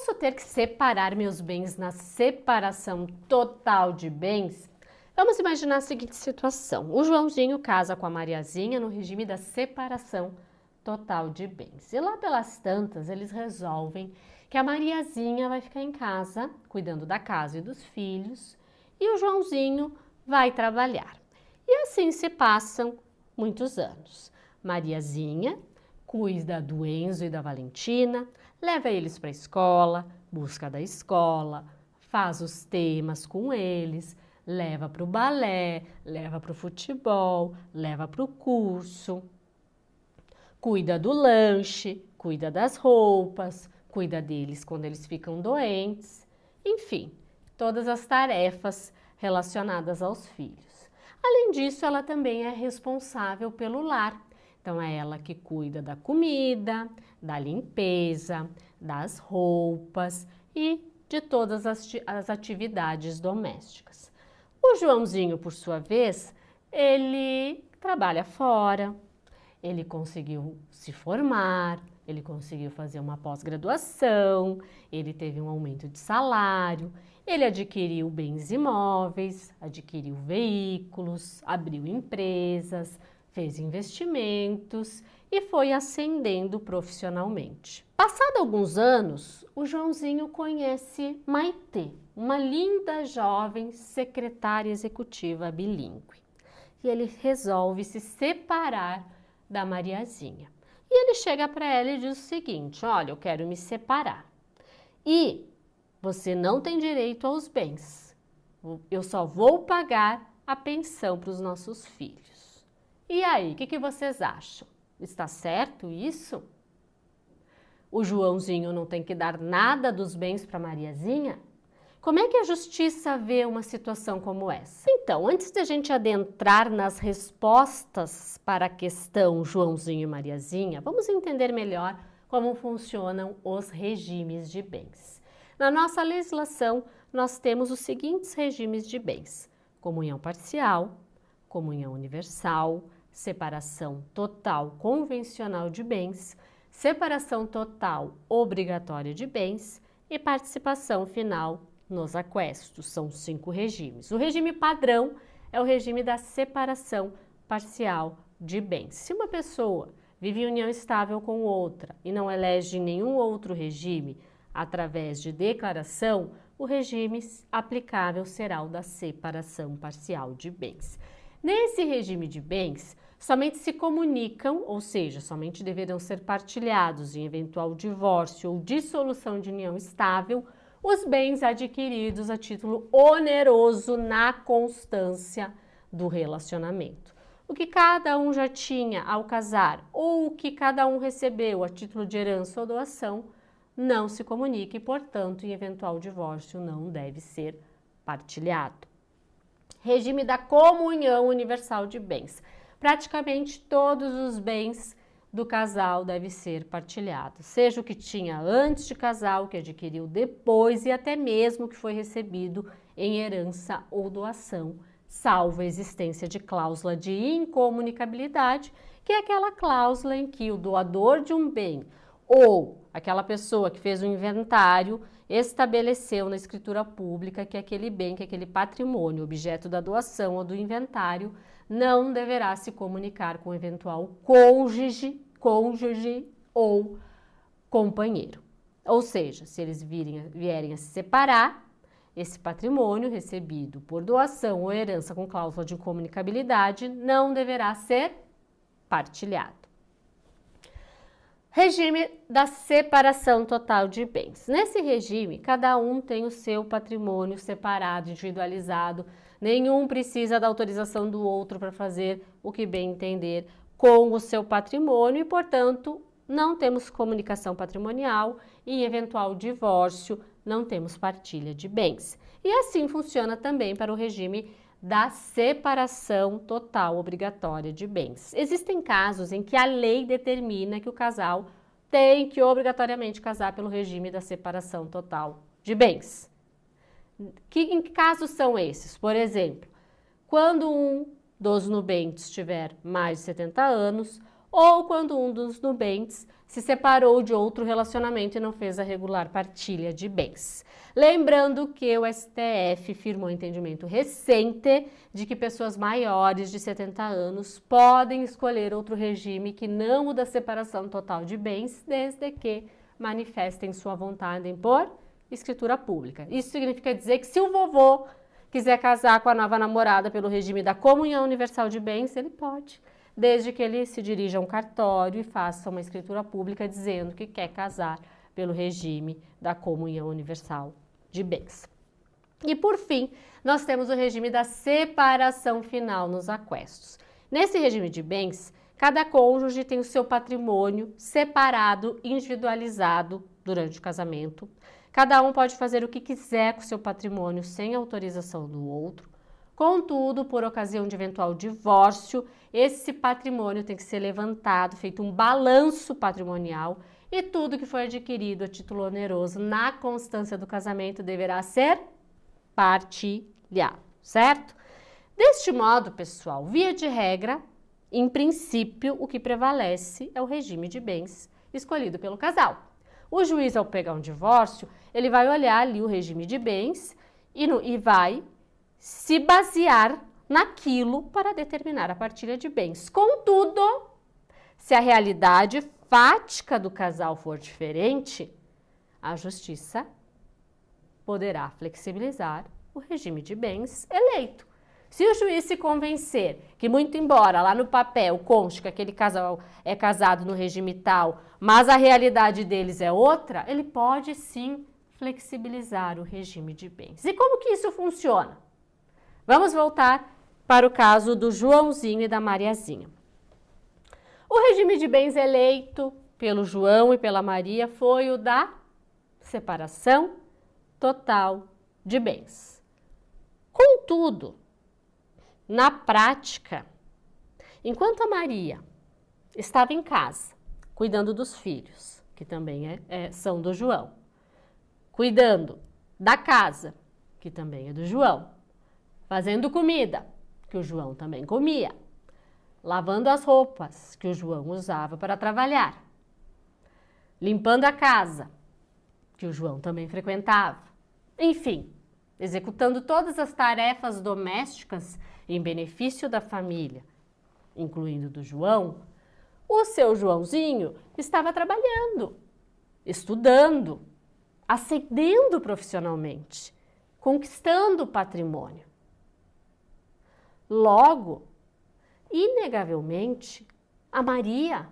Posso ter que separar meus bens na separação total de bens? Vamos imaginar a seguinte situação. O Joãozinho casa com a Mariazinha no regime da separação total de bens. E lá pelas tantas, eles resolvem que a Mariazinha vai ficar em casa, cuidando da casa e dos filhos, e o Joãozinho vai trabalhar. E assim se passam muitos anos. Mariazinha cuida do Enzo e da Valentina, leva eles para a escola, busca da escola, faz os temas com eles, leva para o balé, leva para o futebol, leva para o curso, cuida do lanche, cuida das roupas, cuida deles quando eles ficam doentes, enfim, todas as tarefas relacionadas aos filhos. Além disso, ela também é responsável pelo lar. Então, é ela que cuida da comida, da limpeza, das roupas e de todas as atividades domésticas. O Joãozinho, por sua vez, ele trabalha fora, ele conseguiu se formar, ele conseguiu fazer uma pós-graduação, ele teve um aumento de salário, ele adquiriu bens imóveis, adquiriu veículos, abriu empresas, fez investimentos e foi ascendendo profissionalmente. Passado alguns anos, o Joãozinho conhece Maitê, uma linda jovem secretária executiva bilíngue. E ele resolve se separar da Mariazinha. E ele chega para ela e diz o seguinte: olha, eu quero me separar. E você não tem direito aos bens. Eu só vou pagar a pensão para os nossos filhos. E aí, o que vocês acham? Está certo isso? O Joãozinho não tem que dar nada dos bens para Mariazinha? Como é que a justiça vê uma situação como essa? Então, antes de a gente adentrar nas respostas para a questão Joãozinho e Mariazinha, vamos entender melhor como funcionam os regimes de bens. Na nossa legislação, nós temos os seguintes regimes de bens: comunhão parcial, comunhão universal, separação total convencional de bens, separação total obrigatória de bens e participação final nos aquestos. São 5 regimes. O regime padrão é o regime da separação parcial de bens. Se uma pessoa vive em união estável com outra e não elege nenhum outro regime através de declaração, o regime aplicável será o da separação parcial de bens. Nesse regime de bens, somente se comunicam, ou seja, somente deverão ser partilhados em eventual divórcio ou dissolução de união estável, os bens adquiridos a título oneroso na constância do relacionamento. O que cada um já tinha ao casar ou o que cada um recebeu a título de herança ou doação não se comunica e, portanto, em eventual divórcio não deve ser partilhado. Regime da comunhão universal de bens. Praticamente todos os bens do casal devem ser partilhados, seja o que tinha antes de casar, o que adquiriu depois e até mesmo o que foi recebido em herança ou doação, salvo a existência de cláusula de incomunicabilidade, que é aquela cláusula em que o doador de um bem ou aquela pessoa que fez o inventário estabeleceu na escritura pública que aquele bem, que aquele patrimônio, objeto da doação ou do inventário, não deverá se comunicar com o eventual cônjuge ou companheiro. Ou seja, se eles vierem a se separar, esse patrimônio recebido por doação ou herança com cláusula de incomunicabilidade não deverá ser partilhado. Regime da separação total de bens. Nesse regime, cada um tem o seu patrimônio separado, individualizado. Nenhum precisa da autorização do outro para fazer o que bem entender com o seu patrimônio e, portanto, não temos comunicação patrimonial e, em eventual divórcio, não temos partilha de bens. E assim funciona também para o regime da separação total obrigatória de bens. Existem casos em que a lei determina que o casal tem que obrigatoriamente casar pelo regime da separação total de bens. Em que casos são esses? Por exemplo, quando um dos nubentes tiver mais de 70 anos ou quando um dos nubentes se separou de outro relacionamento e não fez a regular partilha de bens. Lembrando que o STF firmou entendimento recente de que pessoas maiores de 70 anos podem escolher outro regime que não o da separação total de bens, desde que manifestem sua vontade em por escritura pública. Isso significa dizer que se o vovô quiser casar com a nova namorada pelo regime da comunhão universal de bens, ele pode, desde que ele se dirija a um cartório e faça uma escritura pública dizendo que quer casar pelo regime da comunhão universal de bens. E por fim, nós temos o regime da separação final nos aquestos. Nesse regime de bens, cada cônjuge tem o seu patrimônio separado, individualizado durante o casamento. Cada um pode fazer o que quiser com seu patrimônio sem autorização do outro. Contudo, por ocasião de eventual divórcio, esse patrimônio tem que ser levantado, feito um balanço patrimonial e tudo que foi adquirido a título oneroso na constância do casamento deverá ser partilhado, certo? Deste modo, pessoal, via de regra, em princípio, o que prevalece é o regime de bens escolhido pelo casal. O juiz, ao pegar um divórcio, ele vai olhar ali o regime de bens e vai se basear naquilo para determinar a partilha de bens. Contudo, se a realidade fática do casal for diferente, a justiça poderá flexibilizar o regime de bens eleito. Se o juiz se convencer que, muito embora lá no papel conste que aquele casal é casado no regime tal, mas a realidade deles é outra, ele pode sim flexibilizar o regime de bens. E como que isso funciona? Vamos voltar para o caso do Joãozinho e da Mariazinha. O regime de bens eleito pelo João e pela Maria foi o da separação total de bens. Contudo, na prática, enquanto a Maria estava em casa, cuidando dos filhos, que também são do João, cuidando da casa, que também é do João, fazendo comida, que o João também comia, lavando as roupas que o João usava para trabalhar, limpando a casa, que o João também frequentava, enfim, executando todas as tarefas domésticas em benefício da família, incluindo do João, o seu Joãozinho estava trabalhando, estudando, ascendendo profissionalmente, conquistando o patrimônio. Logo, inegavelmente, a Maria,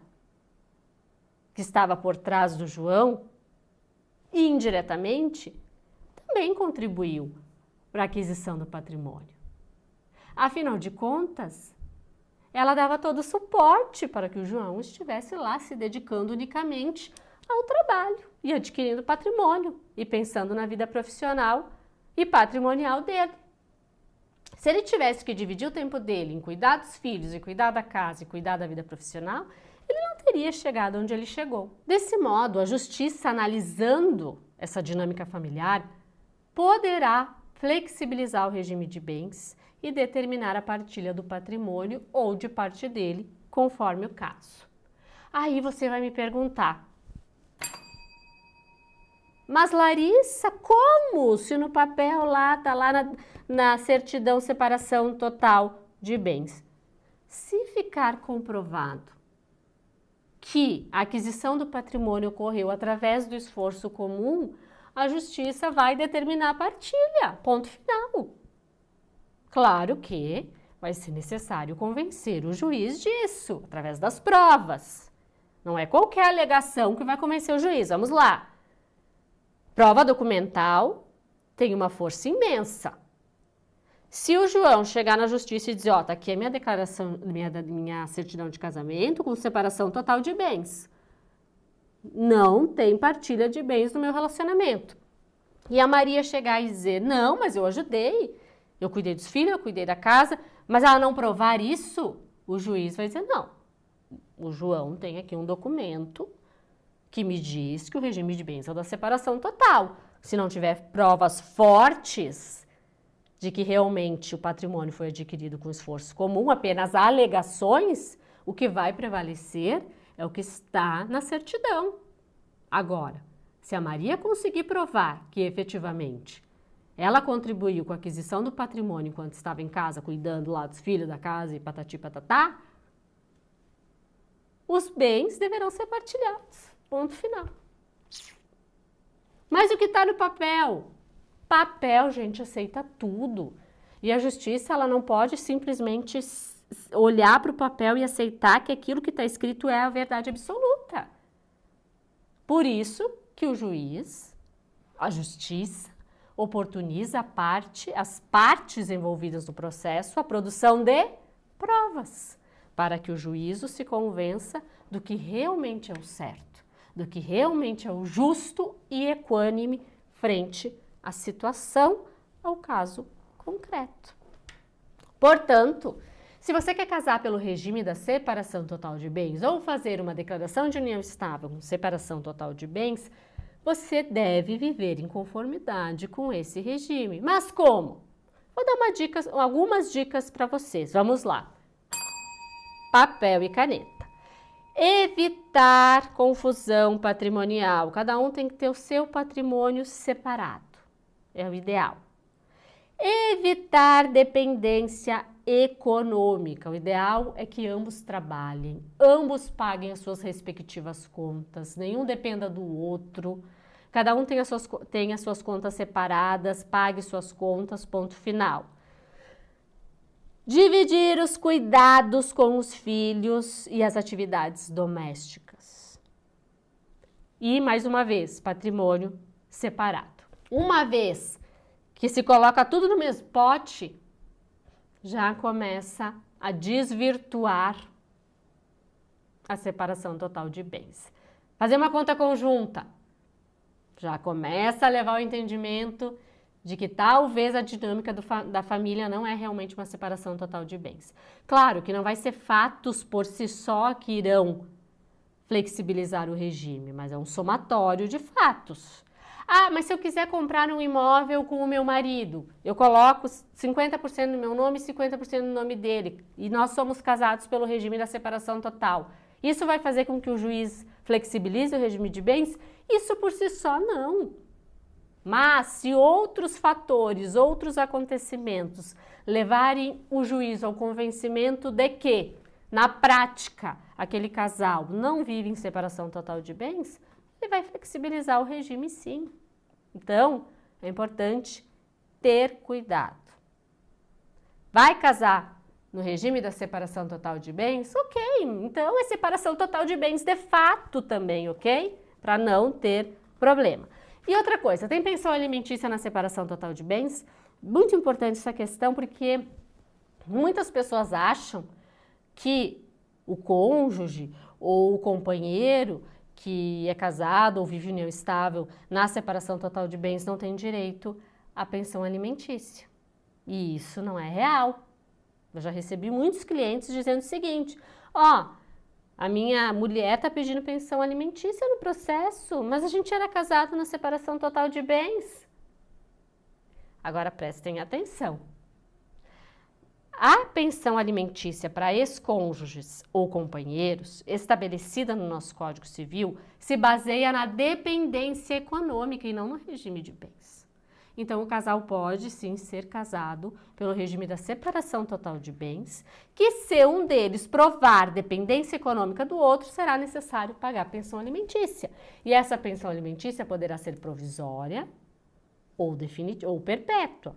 que estava por trás do João, e indiretamente, também contribuiu para a aquisição do patrimônio. Afinal de contas, ela dava todo o suporte para que o João estivesse lá se dedicando unicamente ao trabalho e adquirindo patrimônio e pensando na vida profissional e patrimonial dele. Se ele tivesse que dividir o tempo dele em cuidar dos filhos e cuidar da casa e cuidar da vida profissional, ele não teria chegado onde ele chegou. Desse modo, a justiça, analisando essa dinâmica familiar, poderá flexibilizar o regime de bens e determinar a partilha do patrimônio ou de parte dele, conforme o caso. Aí você vai me perguntar, mas Larissa, como? Se no papel lá, tá lá na certidão separação total de bens. Se ficar comprovado que a aquisição do patrimônio ocorreu através do esforço comum, a justiça vai determinar a partilha, ponto final. Claro que vai ser necessário convencer o juiz disso, através das provas. Não é qualquer alegação que vai convencer o juiz. Vamos lá. Prova documental tem uma força imensa. Se o João chegar na justiça e dizer, ó, tá aqui a minha declaração, minha certidão de casamento com separação total de bens. Não tem partilha de bens no meu relacionamento. E a Maria chegar e dizer, não, mas eu ajudei. Eu cuidei dos filhos, eu cuidei da casa, mas ela não provar isso, o juiz vai dizer, não. O João tem aqui um documento que me diz que o regime de bens é o da separação total. Se não tiver provas fortes de que realmente o patrimônio foi adquirido com esforço comum, apenas alegações, O que vai prevalecer é o que está na certidão. Agora, se a Maria conseguir provar que efetivamente ela contribuiu com a aquisição do patrimônio enquanto estava em casa, cuidando lá dos filhos da casa e patati patatá, os bens deverão ser partilhados. Ponto final. Mas o que está no papel? Papel, gente, aceita tudo. E a justiça, ela não pode simplesmente olhar para o papel e aceitar que aquilo que está escrito é a verdade absoluta. Por isso que o juiz, a justiça, oportuniza as partes envolvidas no processo, a produção de provas, para que o juízo se convença do que realmente é o certo, do que realmente é o justo e equânime frente à situação, ao caso concreto. Portanto, se você quer casar pelo regime da separação total de bens ou fazer uma declaração de união estável com separação total de bens, você deve viver em conformidade com esse regime. Mas como? Vou dar algumas dicas para vocês. Vamos lá. Papel e caneta. Evitar confusão patrimonial. Cada um tem que ter o seu patrimônio separado. É o ideal. Evitar dependência econômica. O ideal é que ambos trabalhem, ambos paguem as suas respectivas contas, nenhum dependa do outro, cada um tenha as suas contas separadas, pague suas contas, ponto final. Dividir os cuidados com os filhos e as atividades domésticas. E, mais uma vez, patrimônio separado. Uma vez que se coloca tudo no mesmo pote, já começa a desvirtuar a separação total de bens. Fazer uma conta conjunta já começa a levar ao entendimento de que talvez a dinâmica da família não é realmente uma separação total de bens. Claro que não vai ser fatos por si só que irão flexibilizar o regime, mas é um somatório de fatos. Ah, mas se eu quiser comprar um imóvel com o meu marido, eu coloco 50% no meu nome e 50% no nome dele, e nós somos casados pelo regime da separação total. Isso vai fazer com que o juiz flexibilize o regime de bens? Isso por si só não. Mas se outros fatores, outros acontecimentos levarem o juiz ao convencimento de que, na prática, aquele casal não vive em separação total de bens, ele vai flexibilizar o regime sim. Então, é importante ter cuidado. Vai casar no regime da separação total de bens? Ok, então é separação total de bens de fato também, ok? Para não ter problema. E outra coisa, tem pensão alimentícia na separação total de bens? Muito importante essa questão porque muitas pessoas acham que o cônjuge ou o companheiro que é casado ou vive em união estável na separação total de bens não tem direito à pensão alimentícia. E isso não é real. Eu já recebi muitos clientes dizendo o seguinte, a minha mulher está pedindo pensão alimentícia no processo, mas a gente era casado na separação total de bens. Agora prestem atenção. A pensão alimentícia para ex-cônjuges ou companheiros, estabelecida no nosso Código Civil, se baseia na dependência econômica e não no regime de bens. Então, o casal pode sim ser casado pelo regime da separação total de bens, que se um deles provar dependência econômica do outro, será necessário pagar pensão alimentícia. E essa pensão alimentícia poderá ser provisória ou definitiva ou perpétua,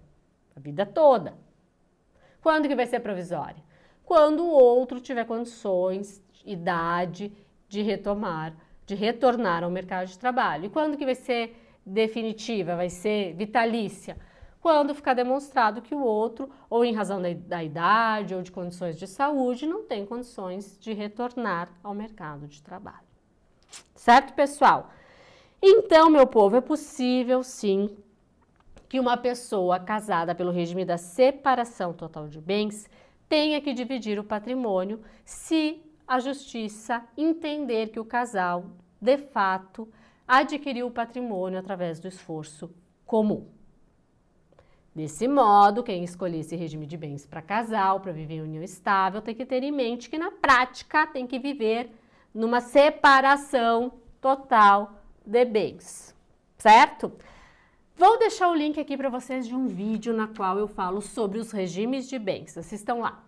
a vida toda. Quando que vai ser provisória? Quando o outro tiver condições, idade de retornar ao mercado de trabalho. E quando que vai ser definitiva, vai ser vitalícia? Quando ficar demonstrado que o outro, ou em razão da idade ou de condições de saúde, não tem condições de retornar ao mercado de trabalho. Certo, pessoal? Então, meu povo, é possível sim que uma pessoa casada pelo regime da separação total de bens tenha que dividir o patrimônio se a justiça entender que o casal, de fato, adquiriu o patrimônio através do esforço comum. Desse modo, quem escolher esse regime de bens para casal, para viver em união estável, tem que ter em mente que na prática tem que viver numa separação total de bens, certo? Vou deixar o link aqui para vocês de um vídeo na qual eu falo sobre os regimes de bens. Assistam lá.